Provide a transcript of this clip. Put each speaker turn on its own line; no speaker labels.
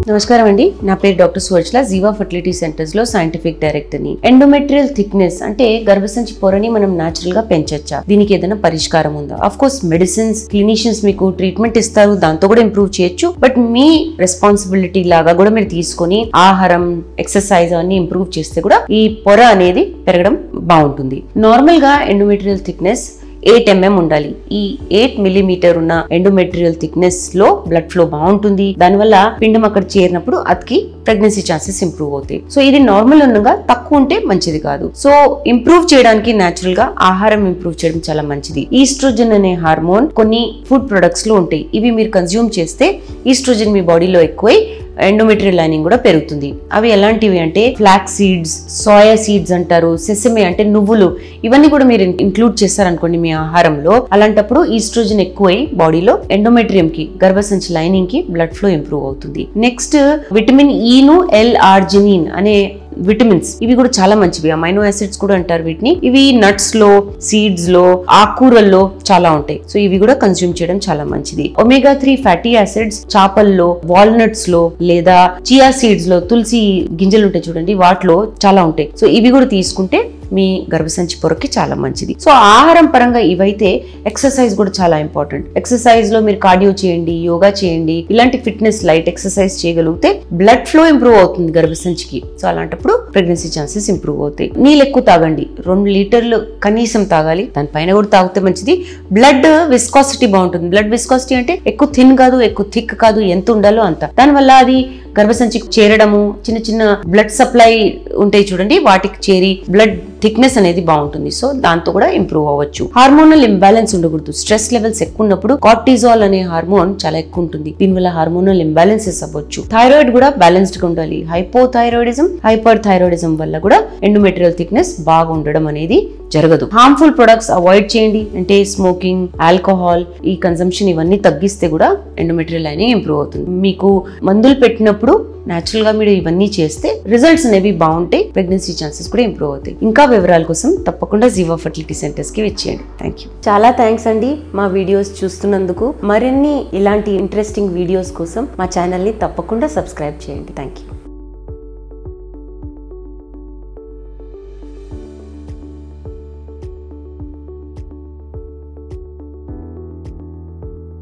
నమస్కారం అండి, నా పేరు డాక్టర్ సువర్చల, జీవా ఫర్టిలిటీ సెంటర్స్ లో సైంటిఫిక్ డైరెక్టర్ ని. ఎండోమెట్రియల్ థిక్నెస్ అంటే గర్భసంచి పొరని మనం న్యాచురల్ గా పెంచొచ్చా, దీనికి ఏదైనా పరిష్కారం ఉందా? ఆఫ్ కోర్స్ మెడిసిన్స్, క్లినిషియన్స్ మీకు ట్రీట్మెంట్ ఇస్తారు, దాంతో కూడా ఇంప్రూవ్ చేయొచ్చు. బట్ మీ రెస్పాన్సిబిలిటీ లాగా కూడా మీరు తీసుకొని ఆహారం, ఎక్సర్సైజ్ అన్ని ఇంప్రూవ్ చేస్తే కూడా ఈ పొర అనేది పెరగడం బాగుంటుంది. నార్మల్ గా ఎండోమెట్రియల్ థిక్నెస్ 8 mm ఉండాలి. ఈ 8 mm ఉన్న ఎండోమెట్రియల్ థిక్నెస్ లో బ్లడ్ ఫ్లో బాగుంటుంది. దానివల్ల పిండం అక్కడ చేరినప్పుడు అతికి ప్రెగ్నెన్సీ ఛాన్సెస్ ఇంప్రూవ్ అవుతాయి. సో ఇది నార్మల్ ఉండగా తక్కువ ఉంటే మంచిది కాదు. సో ఇంప్రూవ్ చేయడానికి న్యాచురల్ గా ఆహారం ఇంప్రూవ్ చేయడం చాలా మంచిది. ఈస్ట్రోజన్ అనే హార్మోన్ కొన్ని ఫుడ్ ప్రొడక్ట్స్ లో ఉంటాయి. ఇవి మీరు కన్జ్యూమ్ చేస్తే ఈస్ట్రోజన్ మీ బాడీలో ఎక్కువై ఎండోమెట్రియల్ లైనింగ్ కూడా పెరుగుతుంది. అవి ఎలాంటివి అంటే ఫ్లాక్స్ సీడ్స్, సోయా సీడ్స్ అంటారు, సెసమే అంటే నువ్వులు, ఇవన్నీ కూడా మీరు ఇంక్లూడ్ చేస్తారనుకోండి మీ ఆహారంలో. అలాంటప్పుడు ఈస్ట్రోజన్ ఎక్కువై బాడీలో ఎండోమెట్రియం కి, గర్భసంచి లైనింగ్ కి బ్లడ్ ఫ్లో ఇంప్రూవ్ అవుతుంది. నెక్స్ట్ విటమిన్ ఈ ను L-ఆర్జినిన్ అనే విటమిన్స్, ఇవి కూడా చాలా మంచివి. అమైనో యాసిడ్స్ కూడా అంటారు వీటిని. ఇవి నట్స్ లో, సీడ్స్ లో, ఆకుకూరల్లో చాలా ఉంటాయి. సో ఇవి కూడా కన్స్యూమ్ చేయడం చాలా మంచిది. omega-3 ఫ్యాటీ యాసిడ్స్ చేపల్లో, వాల్నట్స్ లో లేదా చియా సీడ్స్ లో, తులసి గింజలు ఉంటాయి చూడండి, వాటిలో చాలా ఉంటాయి. సో ఇవి కూడా తీసుకుంటే మీ గర్భసంచి పొరకి చాలా మంచిది. సో ఆహారం పరంగా ఇవైతే ఎక్సర్సైజ్ కూడా చాలా ఇంపార్టెంట్. ఎక్సర్సైజ్ లో మీరు కార్డియో చేయండి, యోగా చేయండి, ఇలాంటి ఫిట్నెస్ లైట్ ఎక్సర్సైజ్ చేయగలిగితే బ్లడ్ ఫ్లో ఇంప్రూవ్ అవుతుంది గర్భసంచికి. సో అలాంటప్పుడు ప్రెగ్నెన్సీ ఛాన్సెస్ ఇంప్రూవ్ అవుతాయి. నీళ్ళు ఎక్కువ తాగండి, 2 లీటర్లు కనీసం తాగాలి. దానిపైన కూడా తాగితే మంచిది. బ్లడ్ విస్కాసిటీ బాగుంటుంది. బ్లడ్ విస్కాసిటీ అంటే ఎక్కువ థిన్ కాదు, ఎక్కువ థిక్ కాదు, ఎంత ఉండాలో అంత. దానివల్ల అది గర్భసంచికి చేరడము, చిన్న చిన్న బ్లడ్ సప్లై ఉంటాయి చూడండి, వాటికి చేరి బ్లడ్ థిక్నెస్ అనేది బాగుంటుంది. సో దాంతో కూడా ఇంప్రూవ్ అవ్వచ్చు. హార్మోనల్ ఇంబ్యాలెన్స్ ఉండకూడదు. స్ట్రెస్ లెవెల్స్ ఎక్కువ ఉన్నప్పుడు కార్టిజాల్ అనే హార్మోన్ చాలా ఎక్కువ ఉంటుంది. దీనివల్ల హార్మోనల్ ఇంబ్యాలెన్సెస్ అవ్వచ్చు. థైరాయిడ్ కూడా బ్యాలెన్స్డ్ గా ఉండాలి. హైపోథైరాయిడిజం, హైపర్ థైరాయిడిజం వల్ల కూడా ఎండోమెట్రియల్ థిక్నెస్ బాగా ఉండడం అనేది జరగదు. హార్మ్ఫుల్ ప్రొడక్ట్స్ అవాయిడ్ చేయండి. అంటే స్మోకింగ్, ఆల్కహాల్, ఈ కన్సంప్షన్ ఇవన్నీ తగ్గిస్తే కూడా ఎండోమెట్రియల్ లైనింగ్ ఇంప్రూవ్ అవుతుంది. మీకు మందులు పెట్టినప్పుడు న్యాచురల్ గా మీరు ఇవన్నీ చేస్తే రిజల్ట్స్ అనేవి బాగుంటాయి. ప్రెగ్నెన్సీ ఛాన్సెస్ కూడా ఇంప్రూవ్ అవుతాయి. ఇంకా వివరాల కోసం తప్పకుండా జీవా ఫర్టిలిటీ సెంటర్స్ కి వచ్చేయండి. Thank you. చాలా థ్యాంక్స్ అండి మా వీడియోస్ చూస్తున్నందుకు. మరిన్ని ఇలాంటి ఇంట్రెస్టింగ్ వీడియోస్ కోసం మా ఛానల్ ని తప్పకుండా సబ్స్క్రైబ్ చేయండి. Thank you.